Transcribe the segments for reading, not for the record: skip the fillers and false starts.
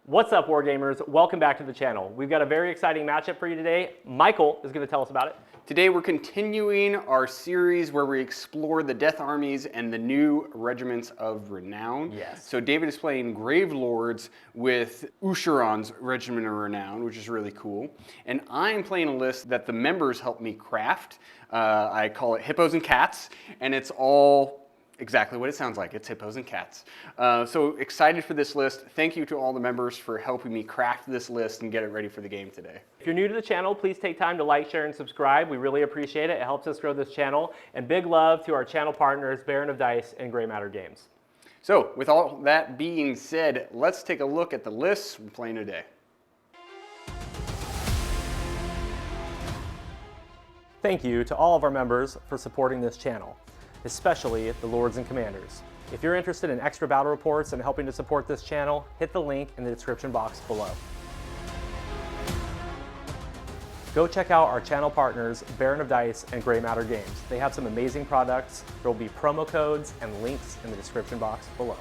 What's up, Wargamers? Welcome back to the channel. We've got a very exciting matchup for you today. Michael is going to tell us about it. Today we're continuing our series where we explore the Death Armies and the new Regiments of Renown. Yes. So David is playing Gravelords with Usharon's Regiment of Renown, which is really cool. And I'm playing a list that the members helped me craft. I call it Hippos and Cats, and it's all exactly what it sounds like. It's hippos and cats. So excited for this list. Thank you to all the members for helping me craft this list and get it ready for the game today. If you're new to the channel, please take time to like, share, and subscribe. We really appreciate it. It helps us grow this channel. And big love to our channel partners, Baron of Dice and Grey Matter Games. So with all that being said, let's take a look at the lists we're playing today. Thank you to all of our members for supporting this channel, especially the Lords and Commanders. If you're interested in extra battle reports and helping to support this channel, hit the link in the description box below. Go check out our channel partners, Baron of Dice and Grey Matter Games. They have some amazing products. There will be promo codes and links in the description box below.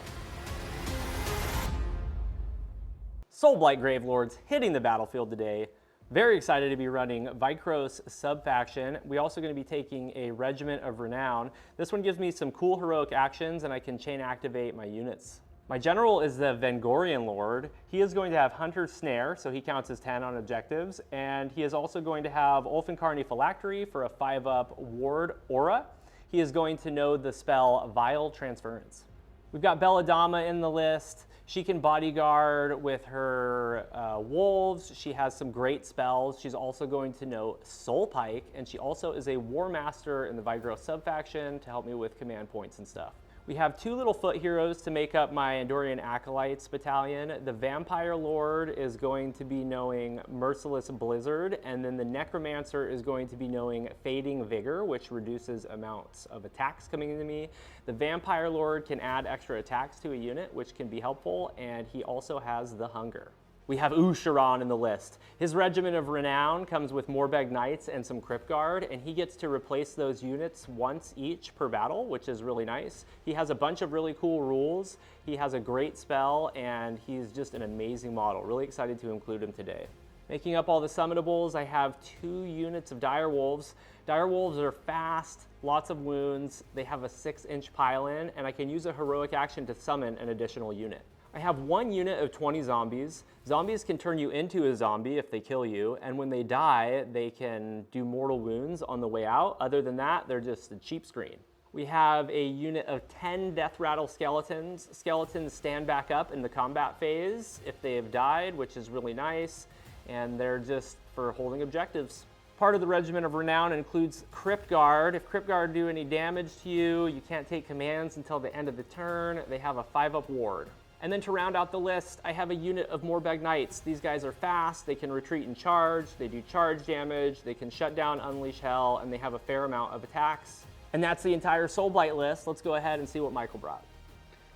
Soulblight Gravelords hitting the battlefield today. Very excited to be running Vikros sub-faction. We're also going to be taking a Regiment of Renown. This one gives me some cool heroic actions and I can chain activate my units. My general is the Vengorian Lord. He is going to have Hunter's Snare, so he counts as 10 on objectives, and he is also going to have Ulfenkarni Phylactery for a 5-up ward aura. He is going to know the spell Vile Transference. We've got Belladama in the list. She can bodyguard with her wolves. She has some great spells. She's also going to know Soul Pike, and she also is a War Master in the Vigro subfaction to help me with command points and stuff. We have two little foot heroes to make up my Andorian Acolytes battalion. The Vampire Lord is going to be knowing Merciless Blizzard, and then the Necromancer is going to be knowing Fading Vigor, which reduces amounts of attacks coming into me. The Vampire Lord can add extra attacks to a unit, which can be helpful, and he also has the Hunger. We have Usharon in the list. His Regiment of Renown comes with Morbeg Knights and some Crypt Guard, and he gets to replace those units once each per battle, which is really nice. He has a bunch of really cool rules. He has a great spell, and he's just an amazing model. Really excited to include him today. Making up all the summonables, I have 2 units of Direwolves. Direwolves are fast, lots of wounds. They have a 6-inch pile-in, and I can use a heroic action to summon an additional unit. I have 1 unit of 20 zombies. Zombies can turn you into a zombie if they kill you, and when they die, they can do mortal wounds on the way out. Other than that, they're just a cheap screen. We have a unit of 10 Death Rattle Skeletons. Skeletons stand back up in the combat phase if they have died, which is really nice, and they're just for holding objectives. Part of the Regiment of Renown includes Crypt Guard. If Crypt Guard do any damage to you, you can't take commands until the end of the turn. They have a 5-up ward. And then to round out the list, I have a unit of Morbeg Knights. These guys are fast, they can retreat and charge, they do charge damage, they can shut down Unleash Hell, and they have a fair amount of attacks. And that's the entire Soulblight list. Let's go ahead and see what Michael brought.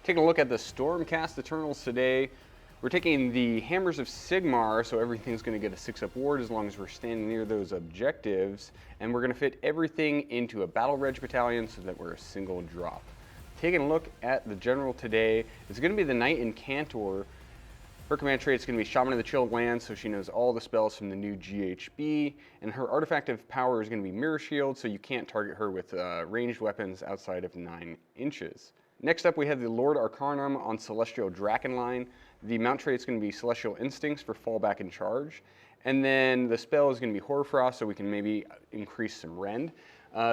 Taking a look at the Stormcast Eternals today. We're taking the Hammers of Sigmar, so everything's going to get a 6-up ward as long as we're standing near those objectives. And we're going to fit everything into a Battle Reg battalion so that we're a single drop. Taking a look at the general today, it's going to be the Knight Incantor. Her command trait is going to be Shaman of the Chilled Lands, so she knows all the spells from the new GHB. And her artifact of power is going to be Mirror Shield, so you can't target her with ranged weapons outside of 9 inches. Next up, we have the Lord Arcanum on Celestial Drakenline. The mount trait is going to be Celestial Instincts for fallback and charge. And then the spell is going to be Hoarfrost, so we can maybe increase some rend.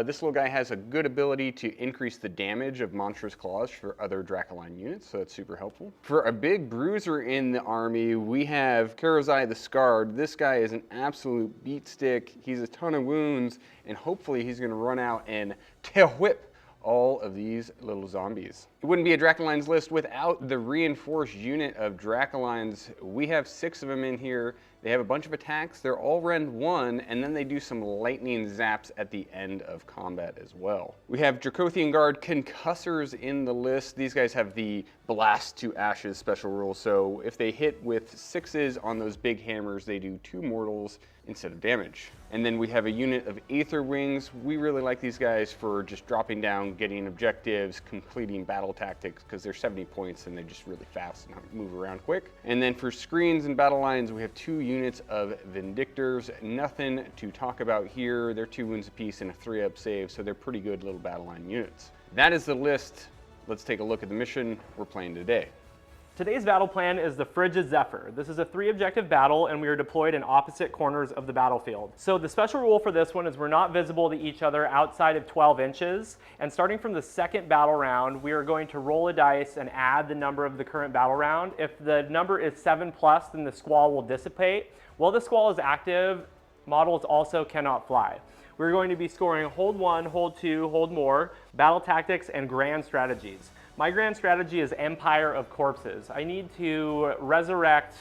This little guy has a good ability to increase the damage of Monstrous Claws for other Dracoline units, so that's super helpful. For a big bruiser in the army, we have Karozai the Scarred. This guy is an absolute beat stick. He's a ton of wounds, and hopefully he's going to run out and tail whip all of these little zombies. It wouldn't be a Dracolines list without the reinforced unit of Dracolines. We have 6 of them in here. They have a bunch of attacks. They're all rend 1, and then they do some lightning zaps at the end of combat as well. We have Dracothian Guard Concussors in the list. These guys have the Blast to Ashes special rule, so if they hit with 6s on those big hammers, they do 2 mortals instead of damage. And then we have a unit of Aether Wings. We really like these guys for just dropping down, getting objectives, completing battle tactics, because they're 70 points and they're just really fast and move around quick. And then for screens and battle lines, we have 2 units of Vindictors. Nothing to talk about here. They're 2 wounds apiece and a 3-up save, so they're pretty good little battle line units. That is the list. Let's take a look at the mission we're playing today. Today's battle plan is the Frigid Zephyr. This is a 3-objective battle, and we are deployed in opposite corners of the battlefield. So the special rule for this one is we're not visible to each other outside of 12 inches. And starting from the second battle round, we are going to roll a dice and add the number of the current battle round. If the number is 7+, then the squall will dissipate. While the squall is active, models also cannot fly. We're going to be scoring hold 1, hold 2, hold more, battle tactics, and grand strategies. My grand strategy is Empire of Corpses. I need to resurrect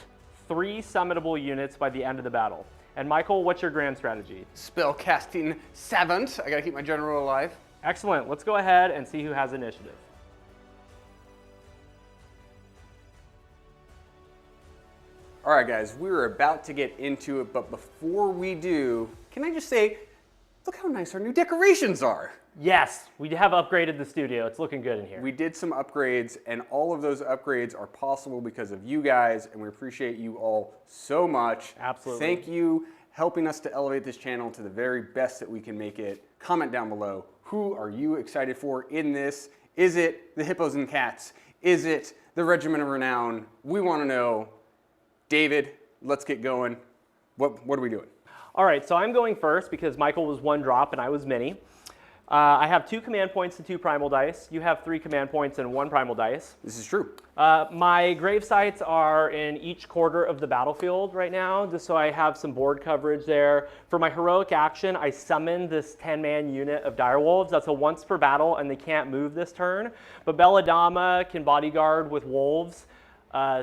3 summonable units by the end of the battle. And Michael, what's your grand strategy? Spell casting 7th. I gotta keep my general alive. Excellent. Let's go ahead and see who has initiative. All right, guys, we're about to get into it, but before we do, can I just say, look how nice our new decorations are. Yes, we have upgraded the studio. It's looking good in here. We did some upgrades, and all of those upgrades are possible because of you guys, and we appreciate you all so much. Absolutely. Thank you, helping us to elevate this channel to the very best that we can make it. Comment down below, who are you excited for in this? Is it the Hippos and Cats? Is it the Regiment of Renown? We want to know. David, let's get going. What are we doing? All right, so I'm going first because Michael was 1 drop and I was mini. I have 2 command points and 2 primal dice. You have 3 command points and 1 primal dice. This is true. My grave sites are in each quarter of the battlefield right now, just so I have some board coverage there. For my heroic action, I summoned this 10-man unit of direwolves. That's a once per battle, and they can't move this turn. But Belladama can bodyguard with wolves.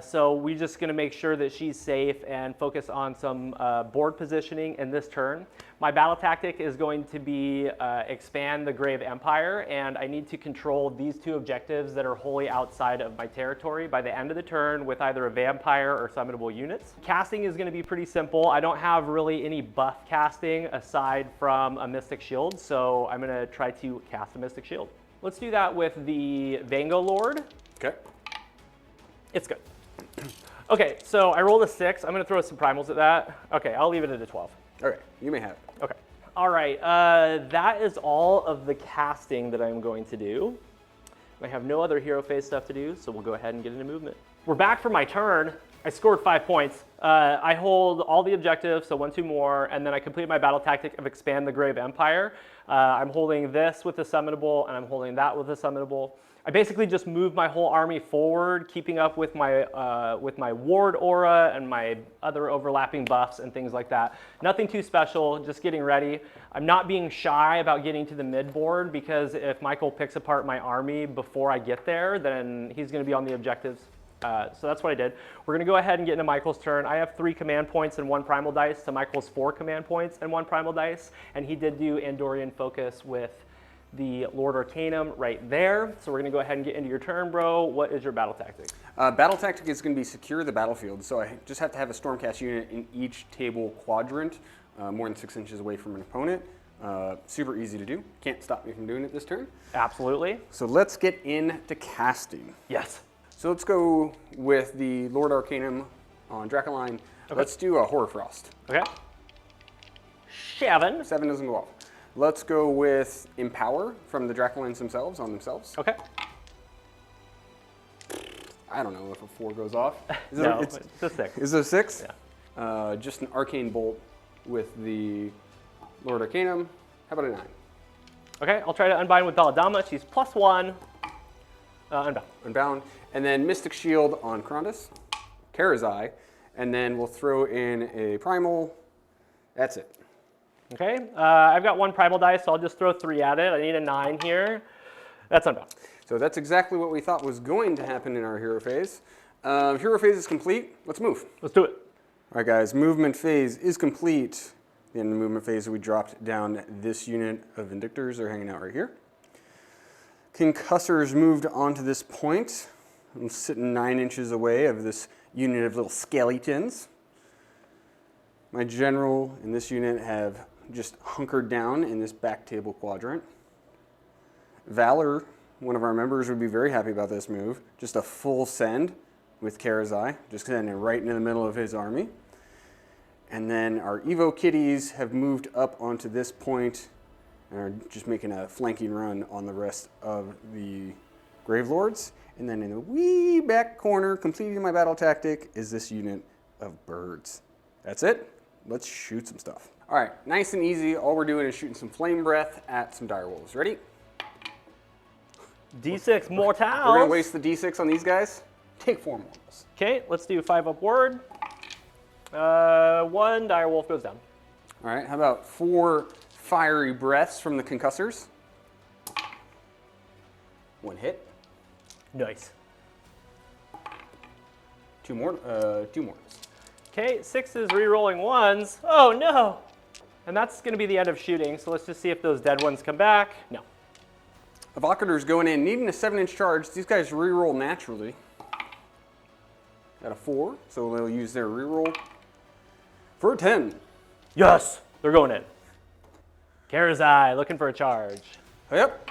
So we're just going to make sure that she's safe and focus on some board positioning in this turn. My battle tactic is going to be expand the Grave Empire, and I need to control these 2 objectives that are wholly outside of my territory by the end of the turn with either a vampire or summonable units. Casting is going to be pretty simple. I don't have really any buff casting aside from a Mystic Shield, so I'm going to try to cast a Mystic Shield. Let's do that with the Gravelord. Okay. It's good. Okay, so I rolled a 6. I'm going to throw some primals at that. Okay, I'll leave it at a 12. Okay, you may have it. Okay. All right, that is all of the casting that I'm going to do. I have no other hero phase stuff to do, so we'll go ahead and get into movement. We're back for my turn. I scored 5 points. I hold all the objectives, so 1, 2 more, and then I complete my battle tactic of expand the Grave Empire. I'm holding this with a summonable, and I'm holding that with a summonable. I basically just moved my whole army forward, keeping up with my ward aura and my other overlapping buffs and things like that. Nothing too special, just getting ready. I'm not being shy about getting to the mid board because if Michael picks apart my army before I get there, then he's going to be on the objectives. So that's what I did. We're going to go ahead and get into Michael's turn. I have 3 command points and 1 primal dice to Michael's 4 command points and 1 primal dice, and he did do Andorian Focus with the Lord Arcanum right there. So we're going to go ahead and get into your turn, bro. What is your battle tactic? Battle tactic is going to be secure the battlefield. So I just have to have a Stormcast unit in each table quadrant, more than 6 inches away from an opponent. Super easy to do. Can't stop me from doing it this turn. Absolutely. So let's get into casting. Yes. So let's go with the Lord Arcanum on Dracoline. Okay. Let's do a Horrorfrost. Okay. 7. 7 doesn't go off. Let's go with Empower from the Dracolines themselves on themselves. Okay. I don't know if a 4 goes off. No, it's a 6. Is it a 6? Yeah. Just an Arcane Bolt with the Lord Arcanum. How about a 9? Okay, I'll try to unbind with Belladama. She's +1. Unbound. Unbound. And then Mystic Shield on Krondys. Karazai. And then we'll throw in a Primal. That's it. Okay, I've got 1 primal dice, so I'll just throw 3 at it. I need a 9 here. That's unbound. So that's exactly what we thought was going to happen in our hero phase. Hero phase is complete. Let's move. Let's do it. All right, guys, movement phase is complete. In the movement phase, we dropped down this unit of Vindictors. They're hanging out right here. Concussors moved onto this point. I'm sitting 9 inches away of this unit of little skeletons. My general in this unit have just hunkered down in this back table quadrant. Valor, one of our members, would be very happy about this move. Just a full send with Karazai, just sending right into the middle of his army. And then our Evo Kitties have moved up onto this point and are just making a flanking run on the rest of the Gravelords. And then in the wee back corner, completing my battle tactic, is this unit of birds. That's it. Let's shoot some stuff. All right, nice and easy. All we're doing is shooting some flame breath at some direwolves. Ready? D6 mortals. We're gonna waste the D6 on these guys. Take 4 mortals. Okay, let's do 5 upward. 1 direwolf goes down. All right, how about 4 fiery breaths from the concussors? 1 hit. Nice. 2 mortals. Okay, 6 is re-rolling 1s. Oh no! And that's gonna be the end of shooting, so let's just see if those dead ones come back. No. Evocators going in, needing a 7-inch charge. These guys re-roll naturally. Got a 4, so they'll use their re-roll for a 10. Yes! They're going in. Karazai, looking for a charge. Yep.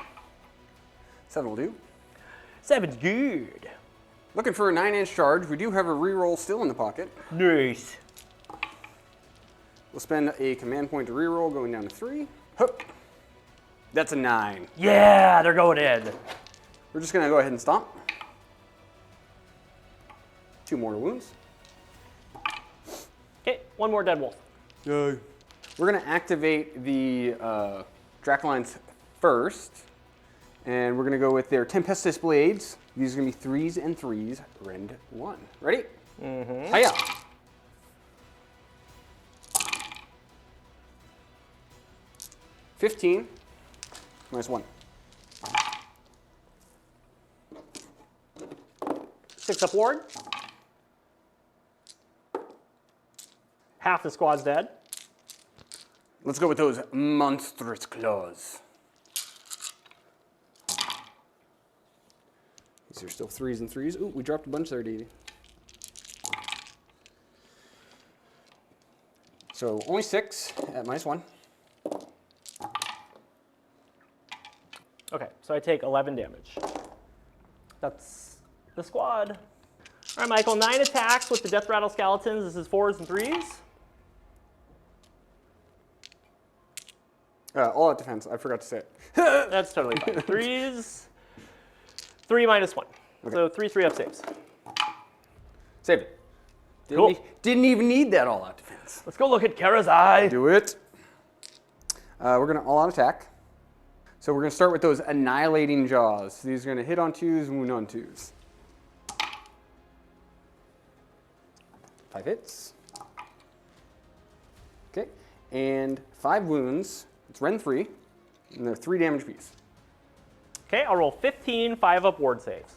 7 will do. 7's good. Looking for a 9-inch charge. We do have a re-roll still in the pocket. Nice. We'll spend a command point to re-roll, going down to 3. Hup. That's a 9. Yeah, they're going in. We're just gonna go ahead and stomp. 2 mortal wounds. Okay, 1 more dead wolf. Yay. We're gonna activate the Dracolines first, and we're gonna go with their Tempestus Blades. These are gonna be 3s and 3s, rend 1. Ready? Mm-hmm. Hiya! -15, -1. 6 upward. Half the squad's dead. Let's go with those monstrous claws. These are still 3s and 3s. Ooh, we dropped a bunch there, Dee. So only 6 at -1. Okay, so I take 11 damage. That's the squad. All right, Michael, 9 attacks with the Death Rattle Skeletons. This is 4s and 3s. All out defense, I forgot to say it. That's totally fine. 3s, 3 -1. Okay. So 3 up saves. Save it. Didn't even need that all out defense. Let's go look at Karazai. Do it. We're gonna all out attack. So we're gonna start with those annihilating jaws. These are gonna hit on 2s, wound on 2s. 5 hits. Okay, and 5 wounds. It's rend 3, and they're 3 damage apiece. Okay, I'll roll 15 5 up ward saves.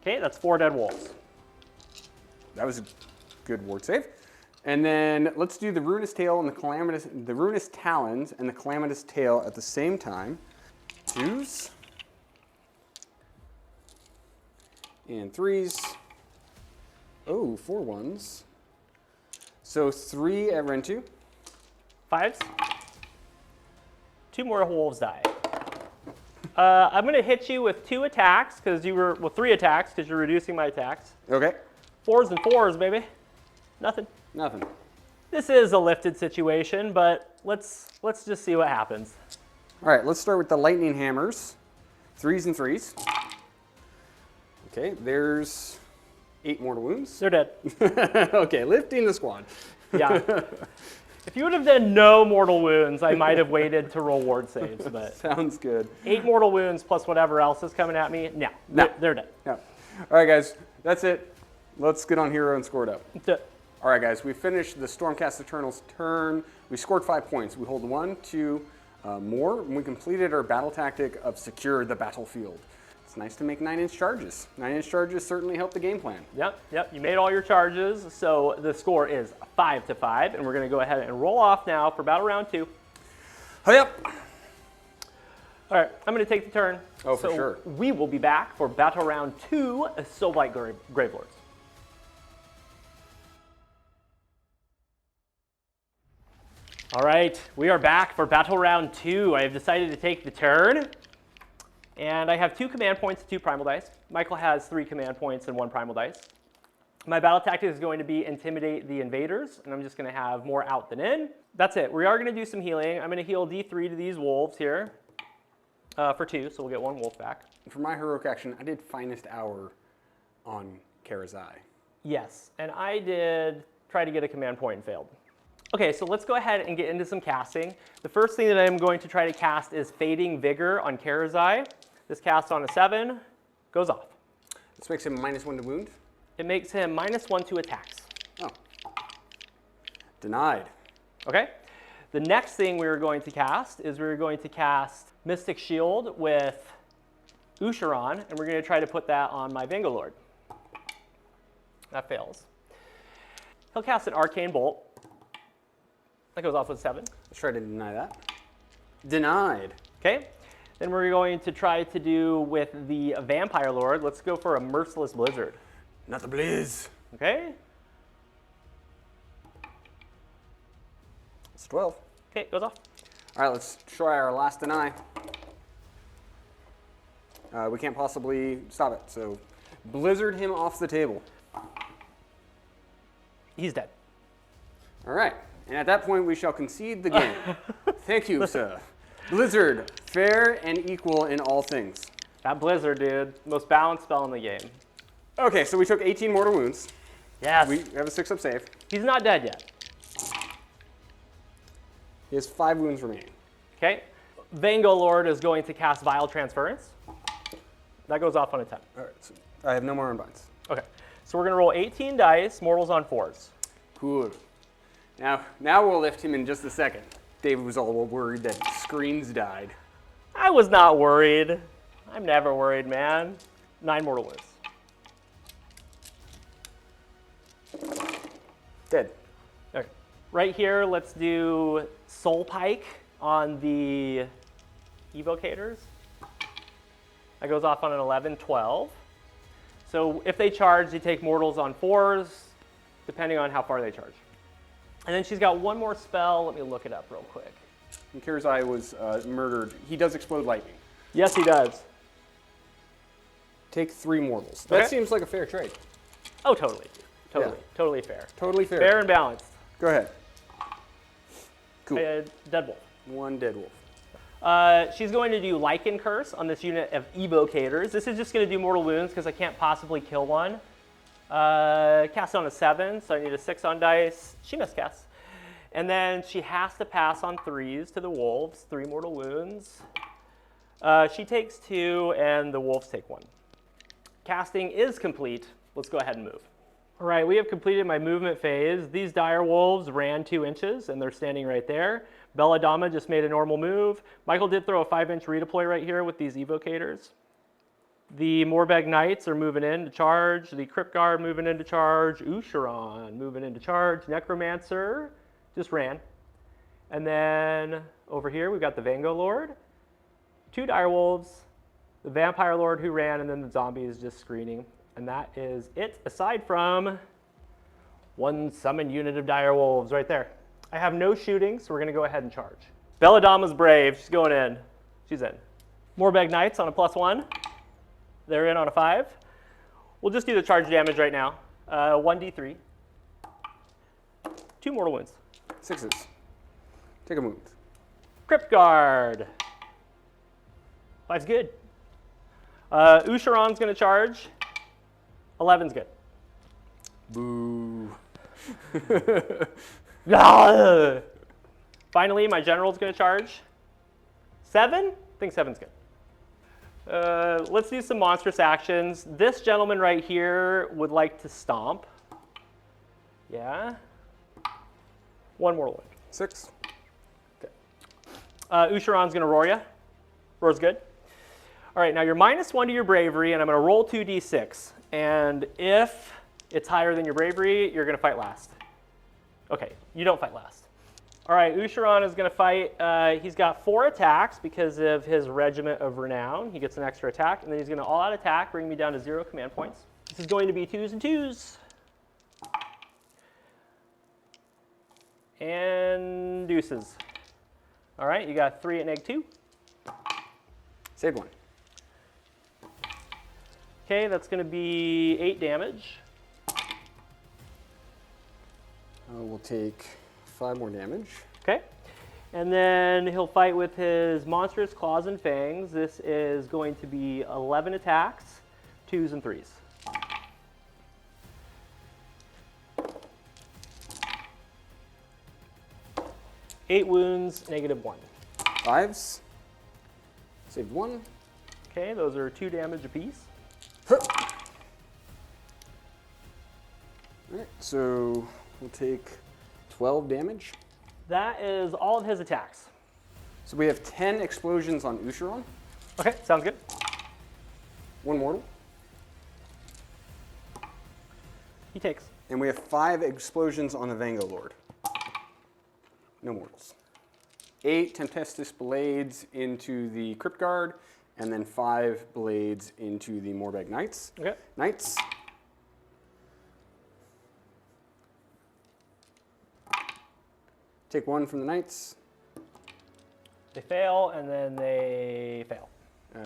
Okay, that's 4 dead wolves. That was a good ward save. And then let's do the Ruinous Tail and the Ruinous Talons and the Calamitous Tail at the same time. 2s. And 3s. Oh, 4 1s. So 3 at rend 2. 5s. 2 more wolves die. I'm gonna hit you with 2 attacks because you were, well, 3 attacks because you're reducing my attacks. Okay. 4s and 4s, baby. Nothing. Nothing. This is a lifted situation, but let's just see what happens. All right, let's start with the Lightning Hammers. 3s and 3s. Okay, there's 8 mortal wounds. They're dead. Okay, lifting the squad. Yeah. If you would have done no mortal wounds, I might have waited to roll ward saves, but Sounds good. 8 mortal wounds plus whatever else is coming at me, no. They're dead. Yeah. All right, guys, that's it. Let's get on Hero and score it up. All right, guys, we finished the Stormcast Eternal's turn. We scored 5 points. We hold 1, 2 more, and we completed our battle tactic of secure the battlefield. It's nice to make 9-inch charges. 9-inch charges certainly help the game plan. Yep, you made all your charges, so the score is 5-5, and we're gonna go ahead and roll off now for battle round 2. Hurry up! All right, I'm gonna take the turn. Oh, for sure. We will be back for battle round 2, Soulblight Gravelords. All right, we are back for battle round 2. I have decided to take the turn, and I have 2 command points, 2 primal dice. Michael has 3 command points and 1 primal dice. My battle tactic is going to be intimidate the invaders, and I'm just going to have more out than in. That's it. We are going to do some healing. I'm going to heal D3 to these wolves here for 2, so we'll get 1 wolf back. For my heroic action, I did Finest Hour on Karazai. Yes, and I did try to get a command point and failed. Okay, so let's go ahead and get into some casting. The first thing that I'm going to try to cast is Fading Vigor on Karazai. This cast on a 7 goes off. This makes him -1 to wound. It makes him -1 to attacks. Oh. Denied. Okay. The next thing we were going to cast is we were going to cast Mystic Shield with Usharon, and we're going to try to put that on my Vanguard. That fails. He'll cast an Arcane Bolt. That goes off with 7. Let's try to deny that. Denied. Okay. Then we're going to try to do with the Vampire Lord. Let's go for a Merciless Blizzard. Not the Blizz. Okay. It's 12. Okay, it goes off. All right, let's try our last deny. We can't possibly stop it, so Blizzard him off the table. He's dead. All right, and at that point we shall concede the game. Thank you, sir. Blizzard, fair and equal in all things. That Blizzard, dude. Most balanced spell in the game. Okay, so we took 18 mortal wounds. Yes. We have a 6-up save. He's not dead yet. He has 5 wounds remaining. Okay. Vanguard is going to cast Vile Transference. That goes off on a 10. All right, so I have no more unbinds. Okay. So we're going to roll 18 dice, mortals on 4s. Cool. Now we'll lift him in just a second. David was all worried that screens died. I was not worried. I'm never worried, man. 9 mortal wounds. Dead. Okay. Right here, let's do Soul Pike on the Evocators. That goes off on an 11, 12. So if they charge, they take mortals on 4s, depending on how far they charge. And then she's got one more spell. Let me look it up real quick. When Karazai was murdered, he does explode lightning. Yes, he does. Take 3 mortals. Okay. That seems like a fair trade. Oh, totally. Totally. Yeah. Totally fair. Totally fair. Fair and balanced. Go ahead. Cool. Dead wolf. 1 dead wolf. She's going to do Lichen Curse on this unit of Evocators. This is just going to do mortal wounds because I can't possibly kill one. Cast on a 7, so I need a 6 on dice. She miscasts. And then she has to pass on 3s to the wolves, 3 mortal wounds. She takes 2, and the wolves take 1. Casting is complete. Let's go ahead and move. All right, we have completed my movement phase. These dire wolves ran 2 inches, and they're standing right there. Belladama just made a normal move. Michael did throw a 5-inch redeploy right here with these Evocators. The Morbeg Knights are moving in to charge. The Crypt Guard moving into charge. Usharon moving into charge. Necromancer just ran. And then over here, we've got the Vanguard, 2 direwolves, the Vampire Lord who ran, and then the zombies just screening. And that is it, aside from 1 summoned unit of direwolves right there. I have no shooting, so we're going to go ahead and charge. Belladama's brave. She's going in. She's in. Morbeg Knights on a +1. They're in on a 5. We'll just do the charge damage right now. 1d3. 2 mortal wounds. 6s. Take a wound. Crypt Guard. 5's good. Usharon's going to charge. 11's good. Boo. Finally, my general's going to charge. 7? I think 7's good. Let's do some monstrous actions. This gentleman right here would like to stomp. Yeah. 1 mortal wound. 6. Okay. Usharon's going to roar ya. Roar's good. All right, now you're -1 to your bravery, and I'm going to roll 2d6. And if it's higher than your bravery, you're going to fight last. Okay, you don't fight last. All right, Usharon is going to fight. He's got 4 attacks because of his Regiment of Renown. He gets an extra attack, and then he's going to all-out attack, bring me down to 0 command points. This is going to be 2s and 2s. And deuces. All right, you got 3 at -2. Save 1. Okay, that's going to be 8 damage. We'll take 5 more damage. Okay. And then he'll fight with his monstrous claws and fangs. This is going to be 11 attacks, 2s and 3s. Eight wounds, -1. 5s. Saved 1. Okay, those are 2 damage apiece. All right, so we'll take 12 damage. That is all of his attacks. So we have 10 explosions on Usharon. Okay, sounds good. 1 mortal. He takes. And we have 5 explosions on the Vangalord. No mortals. 8 Tempestus Blades into the Crypt Guard, and then 5 blades into the Morbeg Knights. Okay. Knights. Take 1 from the Knights. They fail, and then they fail.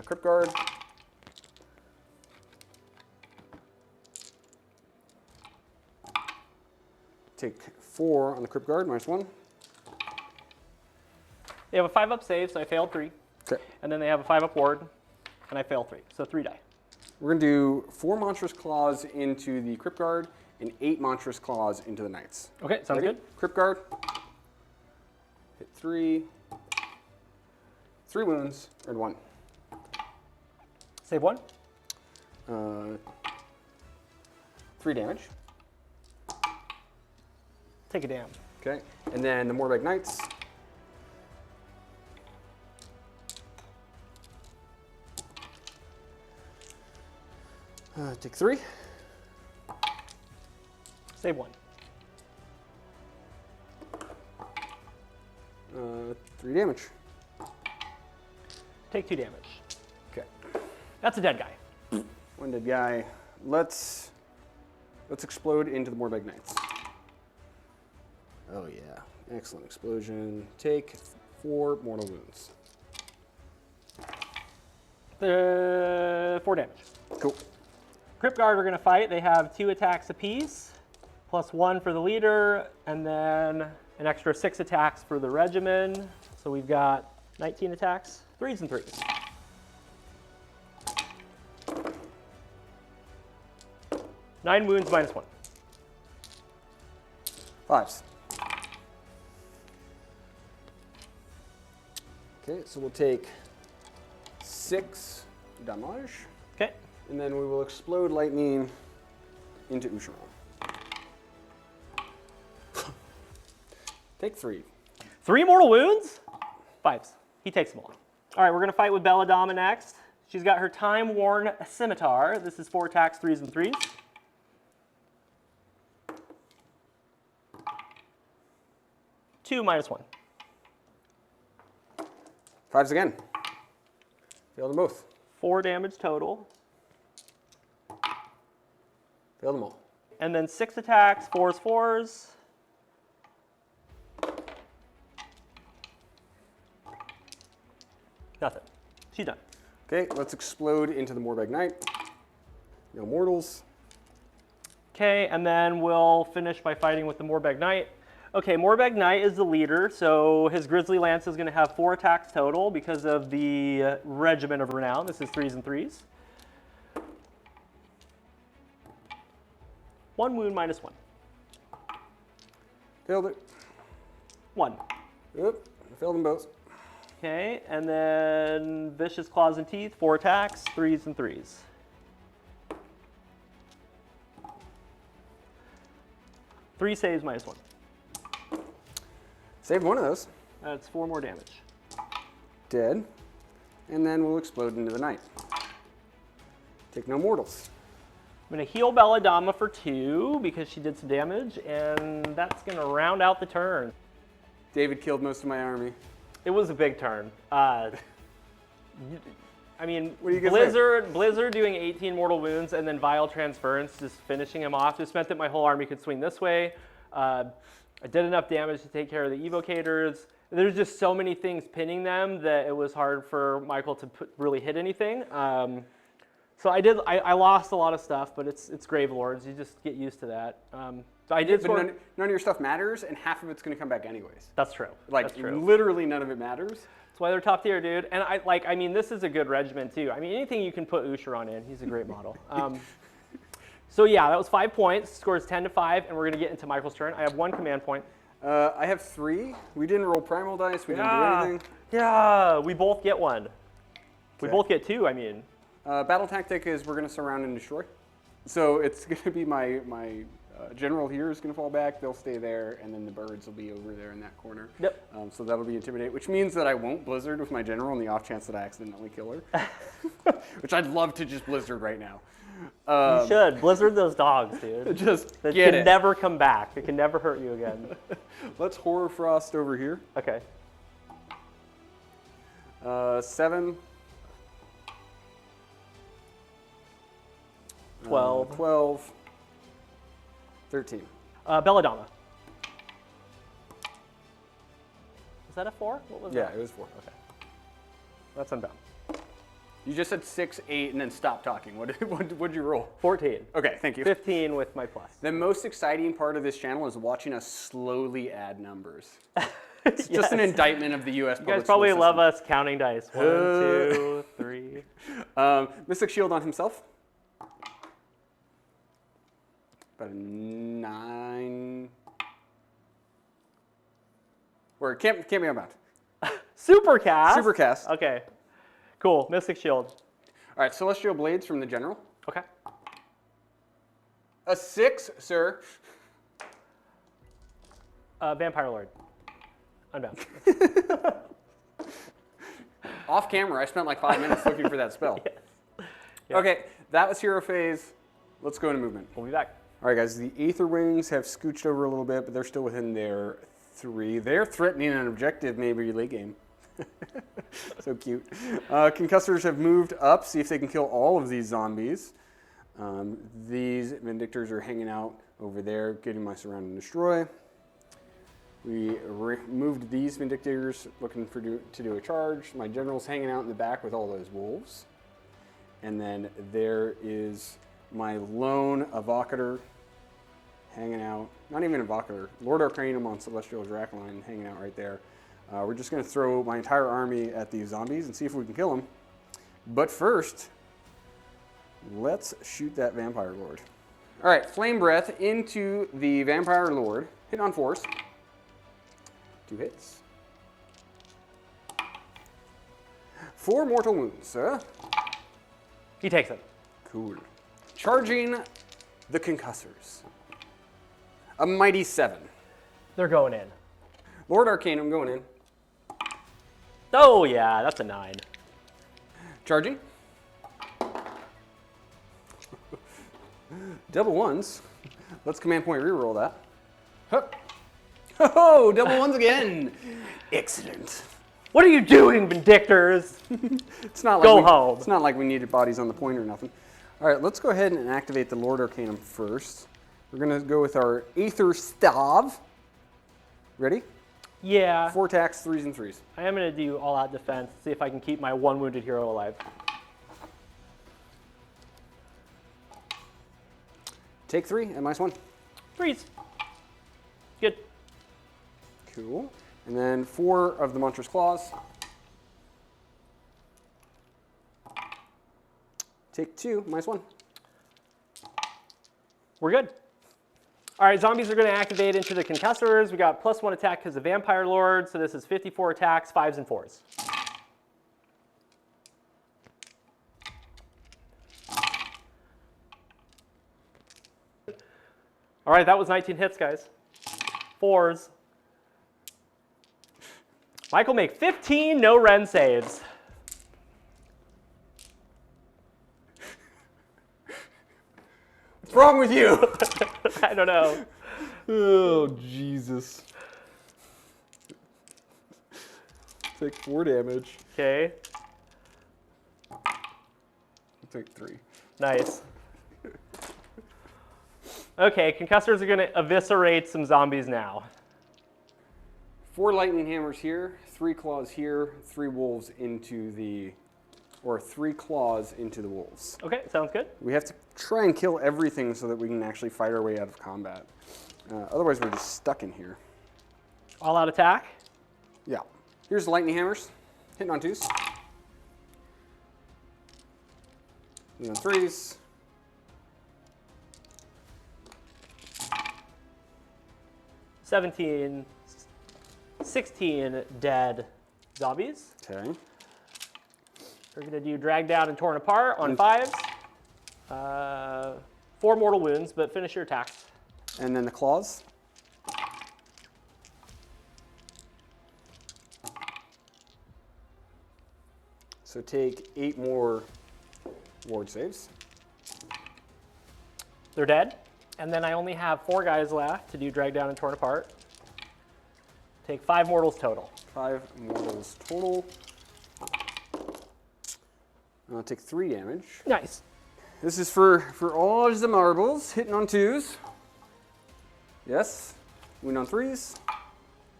Crypt Guard. Take 4 on the Crypt Guard, -1. They have a 5-up save, so I failed 3. Okay. And then they have a 5-up ward, and I failed 3. So 3 die. We're going to do 4 Monstrous Claws into the Crypt Guard and 8 Monstrous Claws into the Knights. Okay, sounds good. Crypt Guard. Hit 3. 3 wounds, or 1. Save 1. 3 damage. Take a damn. Okay. And then the Morbeg Knights. Take 3. Save 1. 3 damage. Take 2 damage. Okay. That's a dead guy. 1 dead guy. Let's explode into the Morbeg Knights. Oh yeah. Excellent explosion. Take 4 mortal wounds. 4 damage. Cool. Crypt Guard are going to fight. They have 2 attacks apiece, +1 for the leader, and then an extra 6 attacks for the regimen. So we've got 19 attacks, 3s and 3s. Nine wounds, -1. 5s. Okay, so we'll take 6 damage, Okay. and then we will explode lightning into Usharon. Take 3. 3 mortal wounds? 5s. He takes them all. All right, we're going to fight with Belladonna next. She's got her time-worn scimitar. This is 4 attacks, 3s and 3s. Two, -1. 5s again. Failed them both. 4 damage total. Failed them all. And then 6 attacks, 4s, 4s. Nothing. She's done. Okay, let's explode into the Morbeg Knight. No mortals. Okay, and then we'll finish by fighting with the Morbeg Knight. Okay, Morbeg Knight is the leader, so his Grizzly Lance is going to have 4 attacks total because of the Regiment of Renown. This is 3s and 3s. 1 wound, -1. Failed it. 1. Yep, failed them both. Okay, and then Vicious Claws and Teeth, 4 attacks, 3s and 3s. Three saves, -1. Saved one of those. That's 4 more damage. Dead. and then we'll explode into the night. Take no mortals. I'm gonna heal Belladonna for 2 because she did some damage, and that's gonna round out the turn. David killed most of my army. It was a big turn. I mean, What do you guys Blizzard doing 18 mortal wounds and then Vile Transference, just finishing him off, just meant that my whole army could swing this way. I did enough damage to take care of the evocators. There's just so many things pinning them that it was hard for Michael to really hit anything. So I lost a lot of stuff, but it's Gravelords. You just get used to that. So I did score. But none of your stuff matters, and half of it's going to come back anyways. That's true. Like, That's true. literally none of it matters. That's why they're top tier, dude. And I mean, this is a good regiment too. I mean, anything you can put Usheron in, he's a great model. So yeah, that was 5 points. Scores 10-5, and we're gonna get into Michael's turn. I have 1 command point. I have 3. We didn't roll primal dice. We didn't do anything. Yeah, we both get 1. We Okay. both get 2, I mean. Battle tactic is we're going to surround and destroy. So it's going to be my general here is going to fall back. They'll stay there, and then the birds will be over there in that corner. Yep. So that'll be intimidate, which means that I won't blizzard with my general on the off chance that I accidentally kill her. Which I'd love to just blizzard right now. You should. Blizzard those dogs, dude. Just That get can it. never come back. It can never hurt you again. Let's Horror Frost over here. Okay. 7. 12. 12. 13. Belladonna. Was that a 4? What was Yeah, that? it was 4. Okay. That's unbound. You just said 6, 8, and then stop talking. What'd you roll? 14. Okay, thank you. 15 with my plus. The most exciting part of this channel is watching us slowly add numbers. It's just an indictment of the U.S. You guys probably love us counting dice. 1, 2, 3. Mystic Shield on himself. About a 9. Or can't be unbound. Supercast. Supercast. Okay. Cool. Mystic Shield. All right, Celestial Blades from the General. Okay. A 6, sir. Vampire Lord. Unbound. Off camera, I spent like 5 minutes looking for that spell. Yes. Yeah. Okay, that was hero phase. Let's go into movement. We'll be back. All right, guys, the Aether Wings have scooched over a little bit, but they're still within their 3. They're threatening an objective maybe late game. So cute. Concussors have moved up, see if they can kill all of these zombies. These Vindictors are hanging out over there, getting my surround and destroy. We moved these Vindictors, looking to do a charge. My general's hanging out in the back with all those wolves. And then there is my lone Evocator hanging out. Not even Evocator. Lord Arcanum on Celestial Dracoline hanging out right there. We're just going to throw my entire army at these zombies and see if we can kill them. But first, let's shoot that Vampire Lord. All right, Flame Breath into the Vampire Lord. Hit on 4s. 2 hits. 4 mortal wounds, He takes it. Cool. Charging the Concussors. A mighty 7. They're going in. Lord Arcanum going in. Oh, yeah, that's a 9. Charging. Double 1s. Let's command point reroll that. Hup. Oh, double 1s again. Excellent. What are you doing, Vindictors? It's not like Go home. It's not like we needed bodies on the point or nothing. All right, let's go ahead and activate the Lord Arcanum first. We're going to go with our Aether Stav. Ready? Yeah. 4 attacks, 3s and 3s. I am going to do all-out defense, see if I can keep my 1 wounded hero alive. Take 3 and -1. 3s. Good. Cool. And then 4 of the Monstrous Claws. Take 2, -1. We're good. All right, zombies are going to activate into the Concussors. We got +1 attack because of Vampire Lord, so this is 54 attacks, 5s and 4s. All right, that was 19 hits, guys. 4s. Michael make 15 no-rend saves. What's wrong with you? I don't know. Oh, Jesus. Take 4 damage. Okay. Take 3. Nice. Okay, concussors are going to eviscerate some zombies now. 4 lightning hammers here, 3 claws here, 3 wolves into the, or 3 claws into the wolves. Okay, sounds good. We have to try and kill everything so that we can actually fight our way out of combat. Otherwise, we're just stuck in here. All out attack. Yeah. Here's the lightning hammers, hitting on 2s. And then 3s. 17, 16 dead zombies. Okay. We're going to do drag down and torn apart on 5s. 4 mortal wounds, but finish your attacks. And then the claws. So take 8 more ward saves. They're dead. And then I only have 4 guys left to do drag down and torn apart. Take 5 mortals total. 5 mortals total. I'll take 3 damage. Nice. This is for all the marbles, hitting on 2s. Yes. Wound on 3s.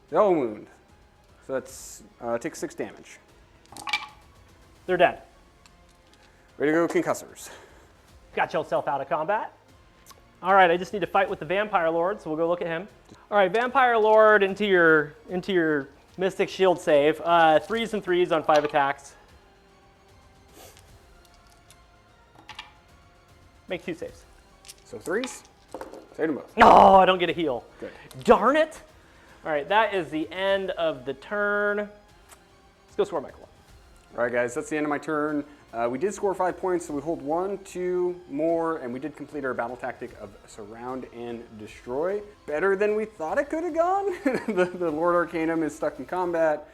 They all wound. So that's, take 6 damage. They're dead. Ready to go, concussors. Got yourself out of combat. All right, I just need to fight with the Vampire Lord, so we'll go look at him. All right, Vampire Lord into your Mystic Shield save. 3s and 3s on 5 attacks. Make 2 saves. So 3s. Save them both. No, I don't get a heal. Good. Darn it. All right, that is the end of the turn. Let's go score Michael. All right, guys, that's the end of my turn. We did score 5 points, so we hold 1, 2 more, and we did complete our battle tactic of surround and destroy. Better than we thought it could have gone. the Lord Arcanum is stuck in combat.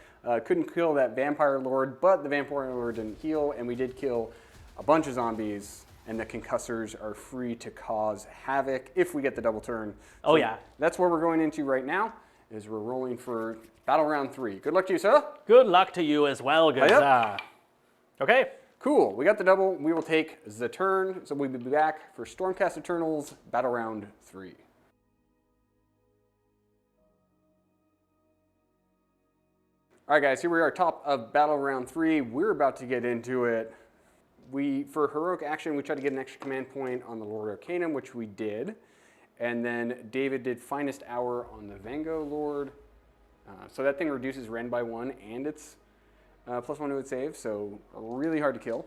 Couldn't kill that Vampire Lord, but the Vampire Lord didn't heal, and we did kill a bunch of zombies, and the concussors are free to cause havoc if we get the double turn. Oh, So yeah. That's what we're going into right now, is we're rolling for battle round 3. Good luck to you, sir. Good luck to you as well, good Yep. sir. Okay. Cool, we got the double. We will take the turn, so we'll be back for Stormcast Eternals Battle Round 3. All right, guys, here we are, top of Battle Round 3. We're about to get into it. For heroic action, we tried to get an extra command point on the Lord Arcanum, which we did. And then David did Finest Hour on the Vango Lord. So that thing reduces Rend by 1, and it's +1 to its save, so really hard to kill.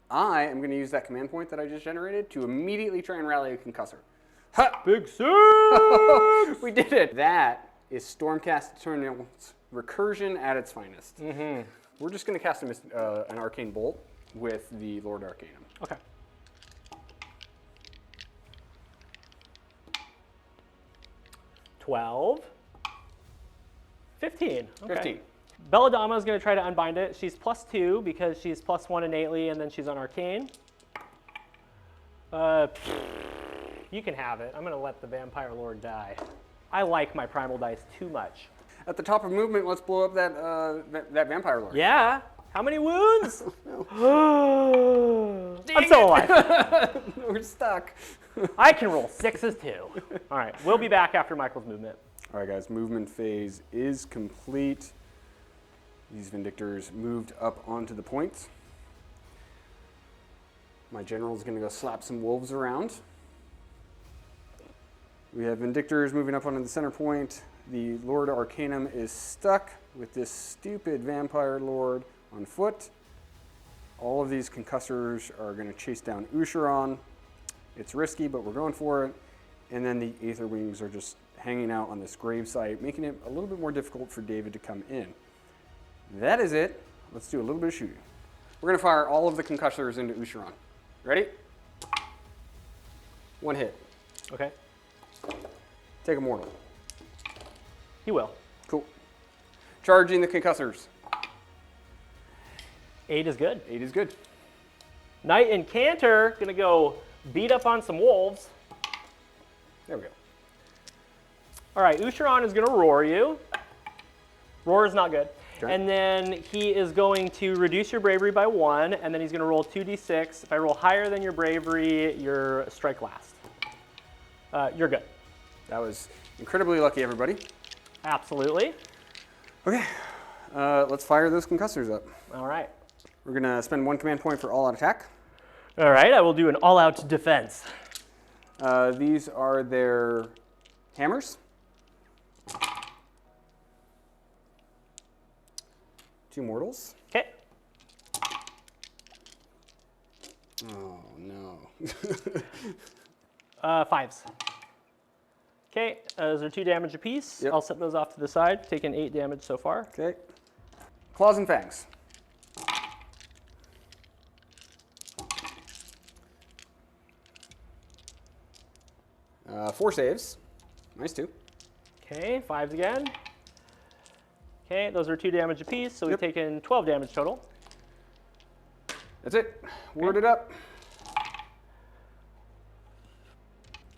I am going to use that command point that I just generated to immediately try and rally a concussor. Ha! Big six! We did it! That is Stormcast Eternal's recursion at its finest. Mm-hmm. We're just going to cast an Arcane Bolt with the Lord Arcanum. Okay. $12. 15. Okay. 15. Belladama is going to try to unbind it. She's +2 because she's +1 innately, and then she's on Arcane. You can have it. I'm going to let the Vampire Lord die. I like my Primal Dice too much. At the top of movement, let's blow up that Vampire Lord. Yeah? How many wounds? I'm still alive. We're stuck. I can roll 6s too. All right, we'll be back after Michael's movement. All right, guys, movement phase is complete. These Vindictors moved up onto the points. My general's going to go slap some wolves around. We have Vindictors moving up onto the center point. The Lord Arcanum is stuck with this stupid Vampire Lord on foot. All of these concussors are going to chase down Usheron. It's risky, but we're going for it. And then the Aether Wings are just hanging out on this gravesite, making it a little bit more difficult for David to come in. That is it. Let's do a little bit of shooting. We're going to fire all of the concussors into Usheron. Ready? 1 hit. Okay. Take a mortal. He will. Cool. Charging the concussors. 8 is good. 8 is good. Knight and Cantor gonna go beat up on some wolves. There we go. All right, Usharon is going to roar you. Roar is not good. Okay. And then he is going to reduce your bravery by 1, and then he's going to roll 2d6. If I roll higher than your bravery, your strike last. You're good. That was incredibly lucky, everybody. Absolutely. Okay, let's fire those concussors up. All right. We're gonna spend 1 command point for all-out attack. All right, I will do an all-out defense. These are their hammers. 2 mortals. Okay. Oh no. 5s. Okay, those are 2 damage apiece. Yep. I'll set those off to the side. Taken 8 damage so far. Okay. Claws and fangs. 4 saves. -2. Okay, 5s again. Okay, those are 2 damage apiece, so we've taken 12 damage total. That's it. Ward it up.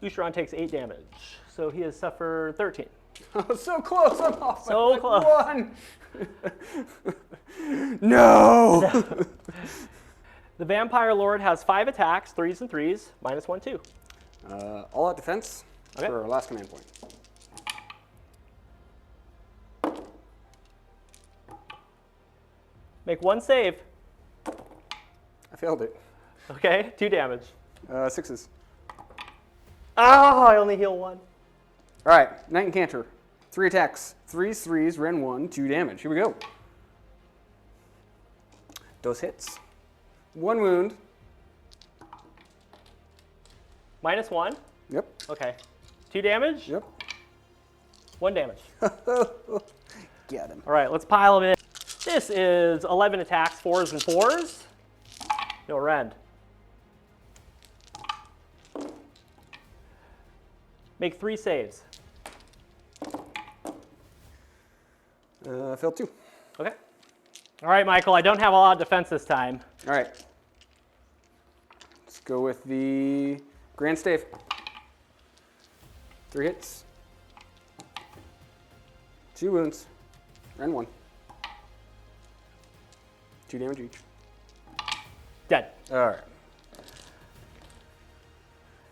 Usharon takes 8 damage, so he has suffered 13. Oh, so close. I'm off by So like close. 1. No. The Vampire Lord has 5 attacks, 3s and 3s, -1, 2. All out defense Okay. for our last command point. Make 1 save. I failed it. Okay, 2 damage. 6s. Oh, I only heal 1. All right, Knight and Canter. 3 attacks. 3s, 3s, Ren 1, 2 damage. Here we go. Those hits. 1 wound. -1. Yep. Okay. 2 damage. Yep. 1 damage. Get him. All right, let's pile them in. This is 11 attacks, 4s and 4s. No rend. Make 3 saves. Failed 2. Okay. All right, Michael, I don't have a lot of defense this time. All right. Let's go with the Grand Stave. 3 hits. 2 wounds. Ren 1. 2 damage each. Dead. All right.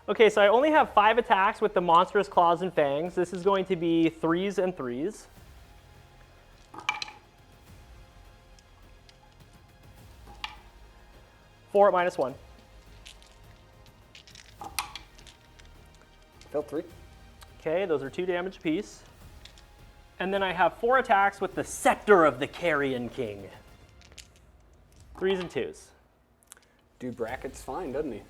Okay, so I only have 5 attacks with the monstrous claws and fangs. This is going to be 3s and 3s. Four at -1. Failed 3. Okay, those are 2 damage apiece. And then I have 4 attacks with the Scepter of the Carrion King. 3s and 2s. Dude brackets fine, doesn't he?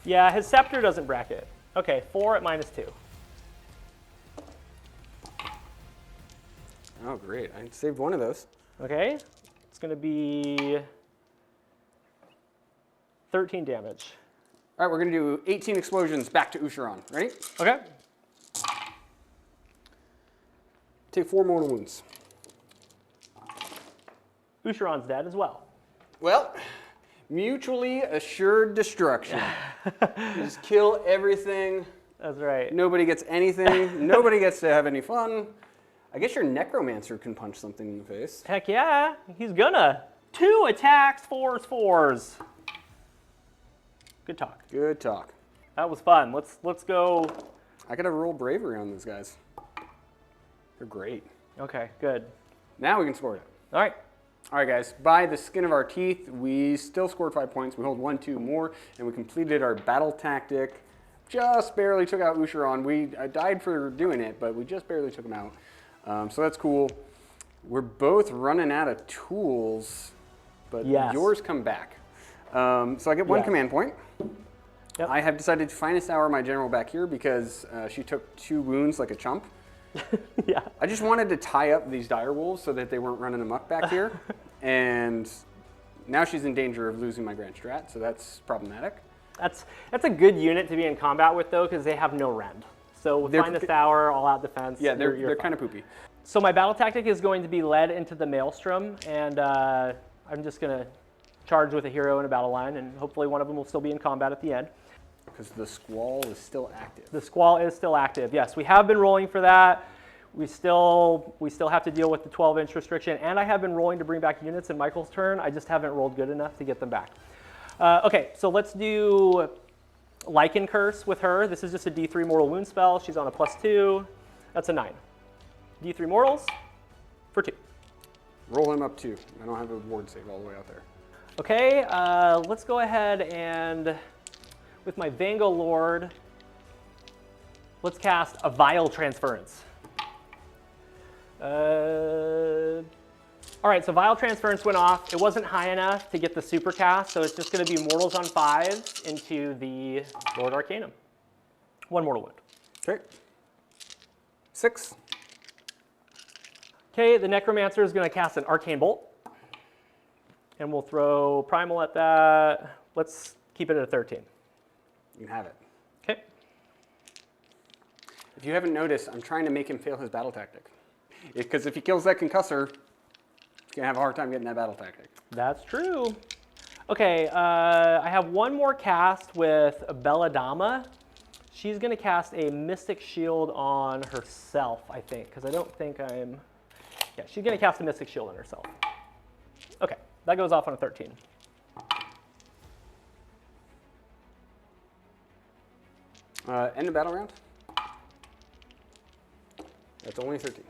Yeah, his Scepter doesn't bracket. Okay, 4 at -2. Oh, great. I saved 1 of those. Okay, it's going to be 13 damage. All right, we're going to do 18 explosions back to Usharon. Ready? Okay. Take 4 mortal wounds. Usharon's dead as well. Well, mutually assured destruction. Just kill everything. That's right. Nobody gets anything. Nobody gets to have any fun. I guess your necromancer can punch something in the face. Heck yeah, he's gonna. 2 attacks, 4s, 4s. Good talk. Good talk. That was fun. Let's go. I gotta roll bravery on those guys. They're great. Okay, good. Now we can score it. All right. All right, guys, by the skin of our teeth, we still scored 5 points. We hold 1, 2 more, and we completed our battle tactic. Just barely took out Usharon. I died for doing it, but we just barely took him out. So that's cool. We're both running out of tools, but Yes. yours come back. So I get 1 Yes. command point. Yep. I have decided to finest hour my general back here because she took 2 wounds like a chump. Yeah. I just wanted to tie up these dire wolves so that they weren't running amok back here. And now she's in danger of losing my grand strat, so that's problematic. That's a good unit to be in combat with, though, because they have no rend. So with They're- Finest Hour, all out defense. Yeah, they're fine. kind of poopy. So my battle tactic is going to be led into the Maelstrom, and I'm just going to charge with a hero in a battle line, and hopefully one of them will still be in combat at the end. Because the Squall is still active. The Squall is still active. Yes, we have been rolling for that. We still have to deal with the 12-inch restriction, and I have been rolling to bring back units in Michael's turn. I just haven't rolled good enough to get them back. Okay, so let's do Lichen Curse with her. This is just a D3 mortal wound spell. She's on a +2. That's a 9. D3 mortals for 2. Roll him up 2. I don't have a ward save all the way out there. Okay, let's go ahead and, with my Gravelord, let's cast a Vile Transference. All right, so Vile Transference went off. It wasn't high enough to get the super cast, so it's just going to be Mortals on 5s into the Lord Arcanum. 1 mortal wound. Okay. 6. Okay, the Necromancer is going to cast an Arcane Bolt. And we'll throw Primal at that. Let's keep it at a 13. You can have it. Okay. If you haven't noticed, I'm trying to make him fail his battle tactic. Because if he kills that concussor, he's going to have a hard time getting that battle tactic. That's true. Okay, I have one more cast with Belladama. She's going to cast a Mystic Shield on herself, I think, because I don't think I'm... Yeah, she's going to cast a Mystic Shield on herself. Okay, that goes off on a 13. End of battle round. That's only 13.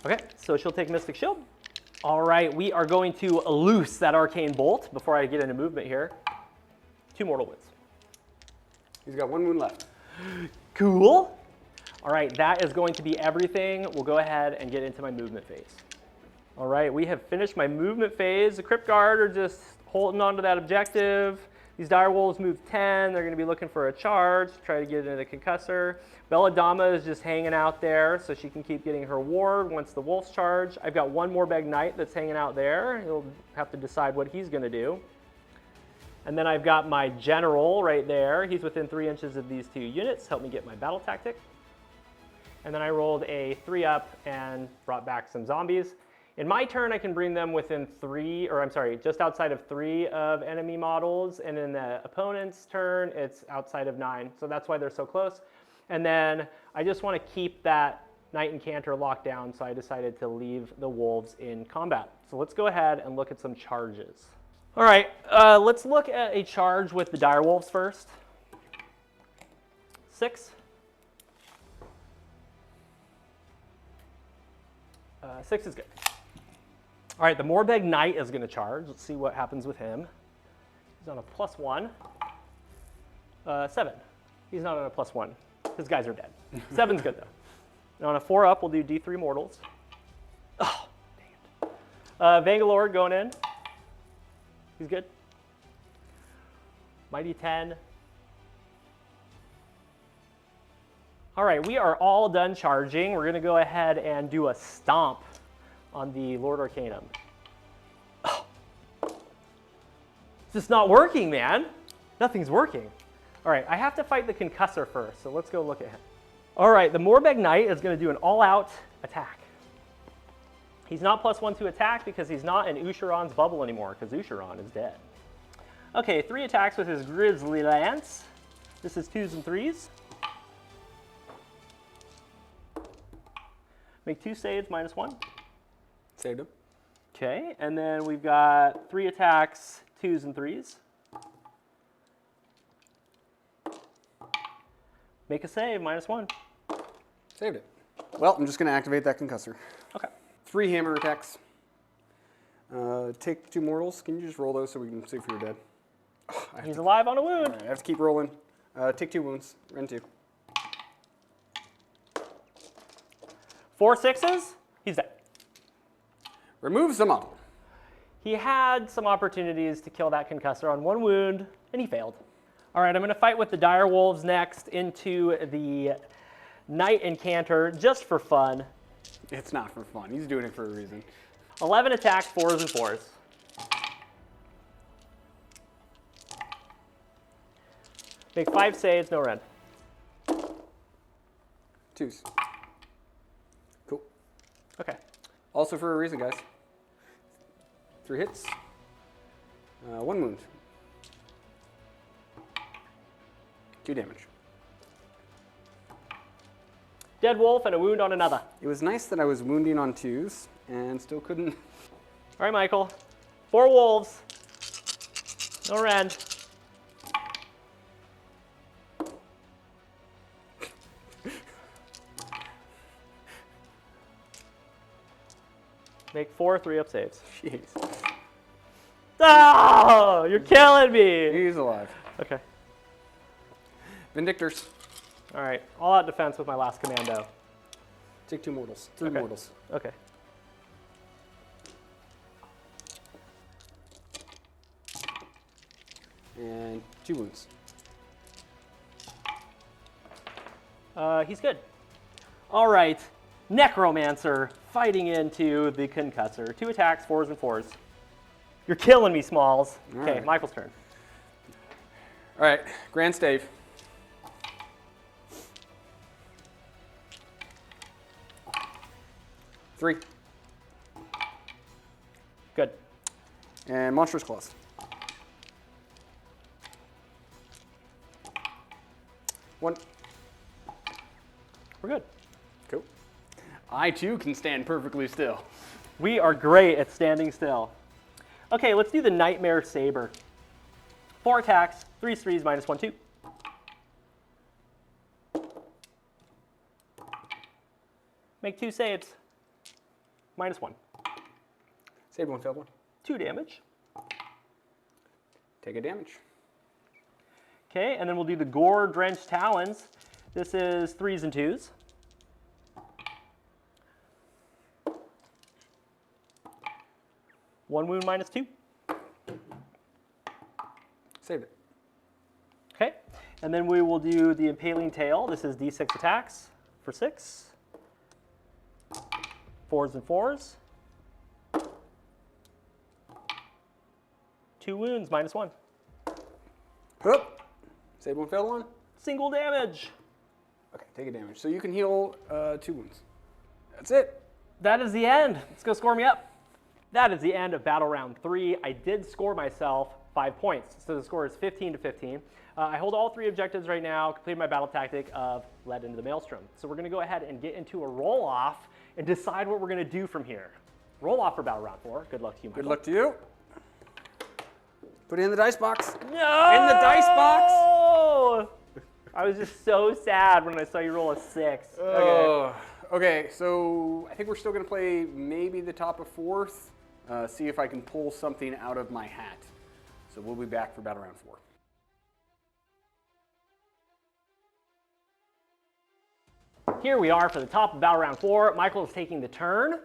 Okay, so she'll take Mystic Shield. All right, we are going to loose that Arcane Bolt before I get into movement here. 2 mortal wounds. He's got 1 wound left. Cool. All right, that is going to be everything. We'll go ahead and get into my movement phase. All right, we have finished my movement phase. The Crypt Guard are just holding on to that objective. These Direwolves move 10. They're going to be looking for a charge, try to get into the concussor. Belladama is just hanging out there so she can keep getting her ward once the wolves charge. I've got 1 Morbeg Knight that's hanging out there. He'll have to decide what he's going to do. And then I've got my General right there. He's within 3 inches of these 2 units. Help me get my battle tactic. And then I rolled a 3-up and brought back some zombies. In my turn, I can bring them within 3, or I'm sorry, just outside of 3 of enemy models. And in the opponent's turn, it's outside of 9. So that's why they're so close. And then I just want to keep that Knight and Cantor locked down, so I decided to leave the wolves in combat. So let's go ahead and look at some charges. All right, let's look at a charge with the Direwolves first. 6. 6 is good. All right, the Morbeg Knight is going to charge. Let's see what happens with him. He's on a +1. 7. He's not on a +1. His guys are dead. 7's good, though. And on a 4-up, we'll do D3 Mortals. Oh, dang it. Gravelord going in. He's good. Mighty 10. All right, we are all done charging. We're going to go ahead and do a stomp on the Lord Arcanum. Oh. It's just not working, man. Nothing's working. All right, I have to fight the concussor first, so let's go look at him. All right, the Morbeg Knight is going to do an all-out attack. He's not +1 to attack because he's not in Ushuron's bubble anymore, because Ushuron is dead. Okay, 3 attacks with his Grizzly Lance. This is 2s and 3s. Make 2 saves, -1. Saved him. Okay, and then we've got 3 attacks, 2s and 3s. Make a save, -1. Saved it. Well, I'm just going to activate that concussor. Okay. 3 hammer attacks. Take 2 mortals. Can you just roll those so we can see if you're dead? Oh, He's alive on a wound. All right, I have to keep rolling. Take 2 wounds. Rend 2. 4 6s. He's dead. Removes the model. He had some opportunities to kill that concussor on 1 wound, and he failed. All right, I'm going to fight with the Direwolves next into the Knight and Cantor, just for fun. It's not for fun. He's doing it for a reason. 11 attacks, 4s and 4s. Make 5 saves, no rend. 2s. Cool. Okay. Also for a reason, guys. 3 hits. 1 wound. 2 damage. Dead wolf and a wound on another. It was nice that I was wounding on 2s and still couldn't. All right, Michael. 4 wolves. No rend. Make 4 3-up saves. Jeez. Oh, you're killing me. He's alive. Okay. Vindictors. All right. All out defense with my last commando. Take 2 mortals. 3 Okay. mortals. Okay. And 2 wounds. He's good. All right. Necromancer fighting into the concussor. 2 attacks, 4s and 4s. You're killing me, Smalls. All Okay, right. Michael's turn. All right, Grand Stave. Three. Good. And Monstrous Claws. One. We're good. Cool. I too can stand perfectly still. We are great at standing still. Okay, let's do the Nightmare Saber. 4 attacks, 3 threes, -1/2. Make 2 saves. -1. Saved 1, failed 1. 2 damage. Take a damage. Okay, and then we'll do the Gore Drenched Talons. This is 3s and 2s. One wound -2. Saved it. Okay, and then we will do the Impaling Tail. This is D6 attacks for 6. 4s and 4s. 2 wounds, -1. Hup. Saved 1, failed 1. Single damage. Okay, take a damage. So you can heal 2 wounds. That's it. That is the end. Let's go score me up. That is the end of battle round 3. I did score myself 5 points, so the score is 15-15. I hold all 3 objectives right now, completed my battle tactic of led into the Maelstrom. So we're gonna go ahead and get into a roll-off and decide what we're gonna do from here. Roll-off for battle round 4. Good luck to you, Michael. Good luck to you. Put it in the dice box. No! In the dice box. I was just so sad when I saw you roll a 6. Okay. Oh. Okay, so I think we're still gonna play maybe the top of 4th. See if I can pull something out of my hat. So we'll be back for battle round 4. Here we are for the top of battle round 4. Michael is taking the turn.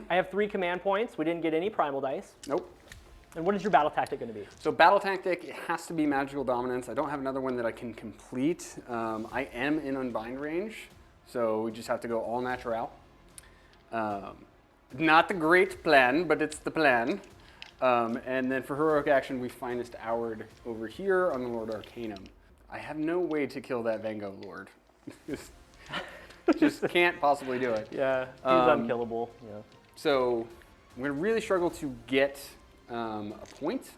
I have 3 command points. We didn't get any primal dice. Nope. And what is your battle tactic going to be? So battle tactic, it has to be magical dominance. I don't have another one that I can complete. I am in unbind range, so we just have to go all natural. Not the great plan, but it's the plan. And then for heroic action, we finest houred over here on the Lord Arcanum. I have no way to kill that Vango Lord. Just can't possibly do it. Yeah, he's unkillable. Yeah. So I'm going to really struggle to get a point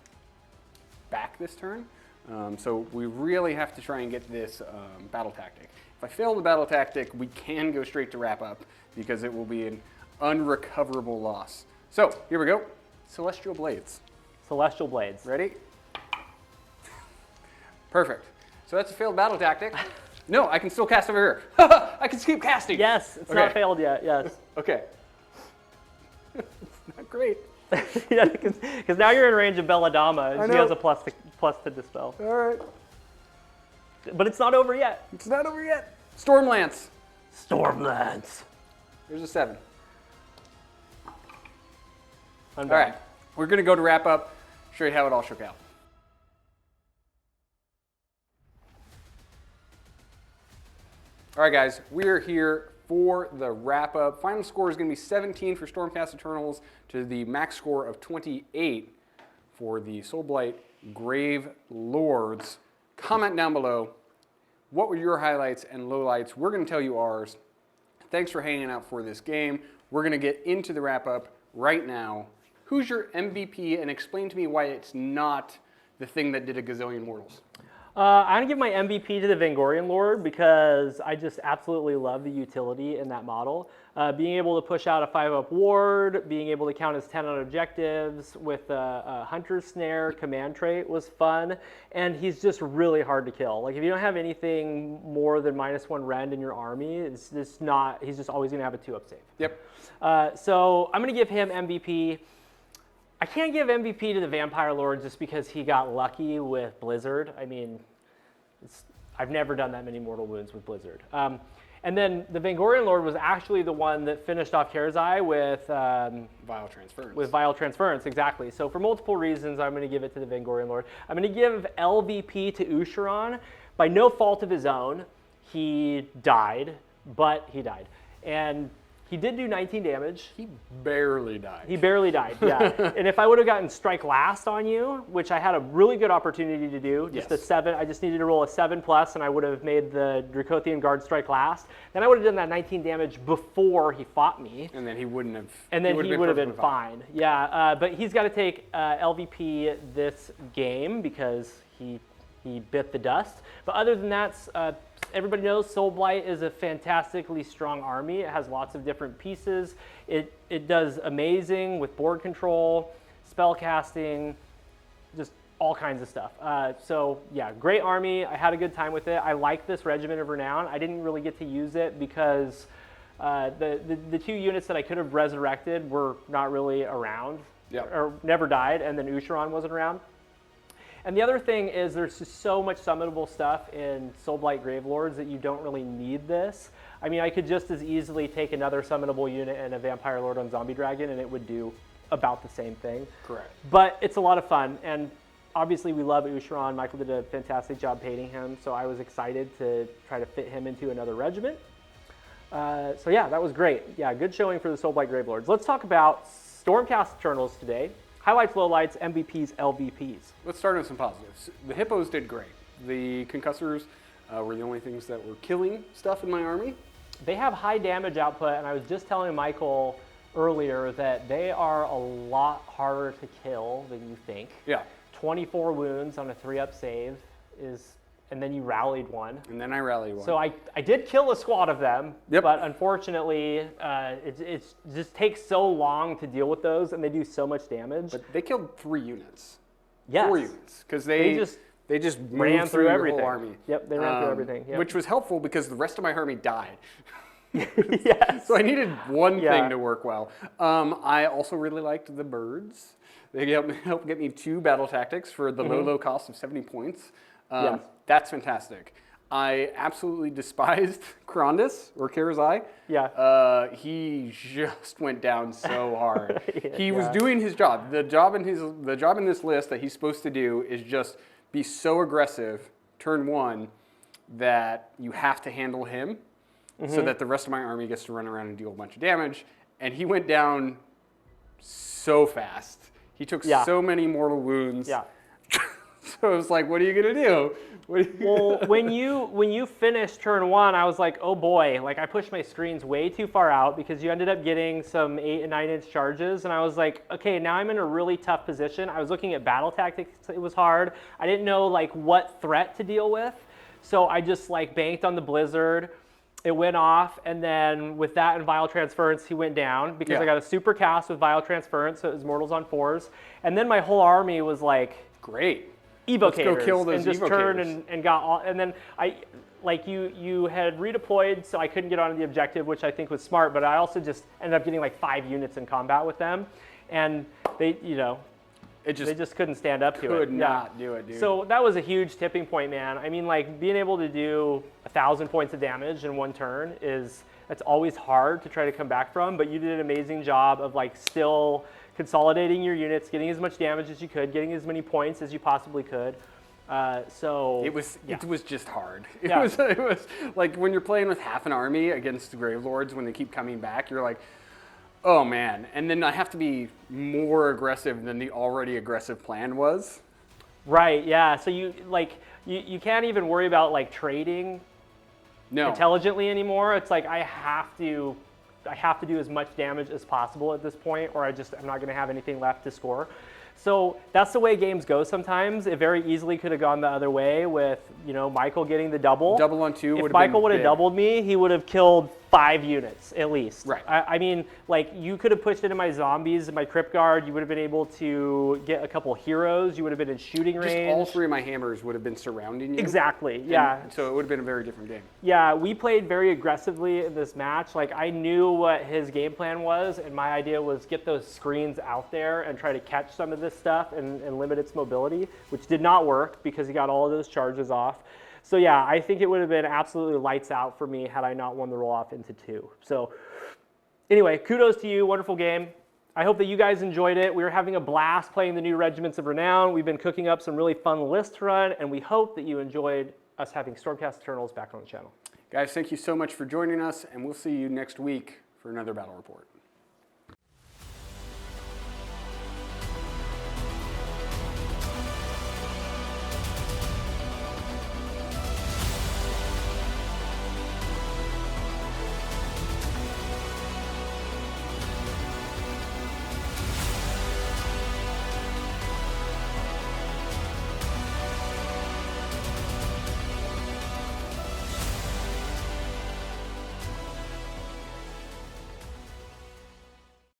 back this turn. So we really have to try and get this battle tactic. If I fail the battle tactic, we can go straight to wrap up because it will be an unrecoverable loss. So here we go. Celestial Blades. Celestial Blades. Ready? Perfect. So that's a failed battle tactic. No, I can still cast over here. I can keep casting. Yes, it's not failed yet, yes. Okay. It's not great. Yeah, because now you're in range of Belladama, and she has a plus to dispel. All right. But it's not over yet. It's not over yet. Stormlance. Stormlance. There's a 7. All right, we're gonna go to wrap up, show you how it all shook out. All right, guys, we're here for the wrap up. Final score is gonna be 17 for Stormcast Eternals to the max score of 28 for the Soulblight Gravelords. Comment down below, what were your highlights and lowlights? We're gonna tell you ours. Thanks for hanging out for this game. We're gonna get into the wrap up right now. Who's your MVP, and explain to me why it's not the thing that did a gazillion mortals? I'm gonna give my MVP to the Vangorian Lord because I just absolutely love the utility in that model. Being able to push out a 5-up ward, being able to count as 10 on objectives with a Hunter Snare command trait was fun, and he's just really hard to kill. Like if you don't have anything more than -1 rend in your army, it's just not. He's just always gonna have a 2-up save. Yep. So I'm gonna give him MVP. I can't give MVP to the Vampire Lord just because he got lucky with Blizzard. I mean, I've never done that many mortal wounds with Blizzard. And then the Vangorian Lord was actually the one that finished off Kerzai with Vile Transference. With Vile Transference, exactly. So for multiple reasons, I'm going to give it to the Vangorian Lord. I'm going to give LVP to Usharon. By no fault of his own, he died, but he died. And he did do 19 damage. He barely died. He barely died, yeah. And if I would have gotten Strike Last on you, which I had a really good opportunity to do, just a 7, I just needed to roll a 7+ and I would have made the Dracothian Guard Strike Last, then I would have done that 19 damage before he fought me. And then he wouldn't have. And then he would have been fine. Yeah, but he's got to take LVP this game because he bit the dust. But other than that, everybody knows Soulblight is a fantastically strong army. It has lots of different pieces. It does amazing with board control, spell casting, just all kinds of stuff. So yeah, great army. I had a good time with it. I like this Regiment of Renown. I didn't really get to use it because the 2 units that I could have resurrected were not really around, or never died, and then Usharon wasn't around. And the other thing is there's just so much summonable stuff in Soulblight Gravelords that you don't really need this. I mean, I could just as easily take another summonable unit and a Vampire Lord on Zombie Dragon and it would do about the same thing. Correct. But it's a lot of fun, and obviously we love Usharon. Michael did a fantastic job painting him, so I was excited to try to fit him into another regiment. So yeah, that was great. Yeah, good showing for the Soulblight Gravelords. Let's talk about Stormcast Eternals today. Highlights, lowlights, MVPs, LVPs. Let's start with some positives. The Hippos did great. The Concussors were the only things that were killing stuff in my army. They have high damage output, and I was just telling Michael earlier that they are a lot harder to kill than you think. Yeah. 24 wounds on a 3-up save is, and then you rallied one. And then I rallied one. So I did kill a squad of them, Yep. but unfortunately, it just takes so long to deal with those, and they do so much damage. But they killed 3 units. Yes. 4 units. Because they just ran moved through your everything. whole army. Yep, they ran through everything. Yep. Which was helpful because the rest of my army died. Yes. So I needed one thing to work well. I also really liked the birds. They helped get me 2 battle tactics for the low cost of 70 points. Yes. That's fantastic. I absolutely despised Krondis or Kerzai. Yeah. He just went down so hard. He was Yeah. doing his job. The job in this list that he's supposed to do is just be so aggressive turn 1 that you have to handle him so that the rest of my army gets to run around and deal a bunch of damage. And he went down so fast. He took so many mortal wounds. Yeah. So I was like, what are you gonna do? Well, when you finished turn 1, I was like, oh boy, like I pushed my screens way too far out because you ended up getting some 8 and 9 inch charges, and I was like, okay, now I'm in a really tough position. I was looking at battle tactics, it was hard. I didn't know like what threat to deal with, so I just like banked on the Blizzard. It went off, and then with that and Vile Transference, he went down because I got a super cast with Vile Transference, so it was Mortals on 4s, and then my whole army was like, great. Evocators, Let's go kill those and just evocators. turned and got all, and then you had redeployed, so I couldn't get onto the objective, which I think was smart, but I also just ended up getting like 5 units in combat with them, and they just couldn't stand up to it. Could not do it, dude. So that was a huge tipping point, man. I mean, like being able to do 1,000 points of damage in 1 turn that's always hard to try to come back from, but you did an amazing job of like still consolidating your units, getting as much damage as you could, getting as many points as you possibly could. So it was just hard. It was like when you're playing with half an army against the Gravelords when they keep coming back, you're like, oh man. And then I have to be more aggressive than the already aggressive plan was. Right, yeah. So you can't even worry about like trading intelligently anymore. It's like I have to do as much damage as possible at this point, or I'm not going to have anything left to score. So that's the way games go sometimes. It very easily could have gone the other way with, you know, Michael getting the double. Double on 2 would have If been Michael would have big. doubled me, he would have killed 5 units at least. Right. I mean, like, you could have pushed into my zombies and my crypt guard. You would have been able to get a couple heroes. You would have been in shooting range. Just all 3 of my hammers would have been surrounding you. Exactly, yeah. And so it would have been a very different game. Yeah, we played very aggressively in this match. Like, I knew what his game plan was, and my idea was get those screens out there and try to catch some of this stuff and limit its mobility, which did not work because he got all of those charges off. So yeah, I think it would have been absolutely lights out for me had I not won the roll-off into 2. So anyway, kudos to you, wonderful game. I hope that you guys enjoyed it. We were having a blast playing the new Regiments of Renown. We've been cooking up some really fun lists to run, and we hope that you enjoyed us having Stormcast Eternals back on the channel. Guys, thank you so much for joining us, and we'll see you next week for another battle report.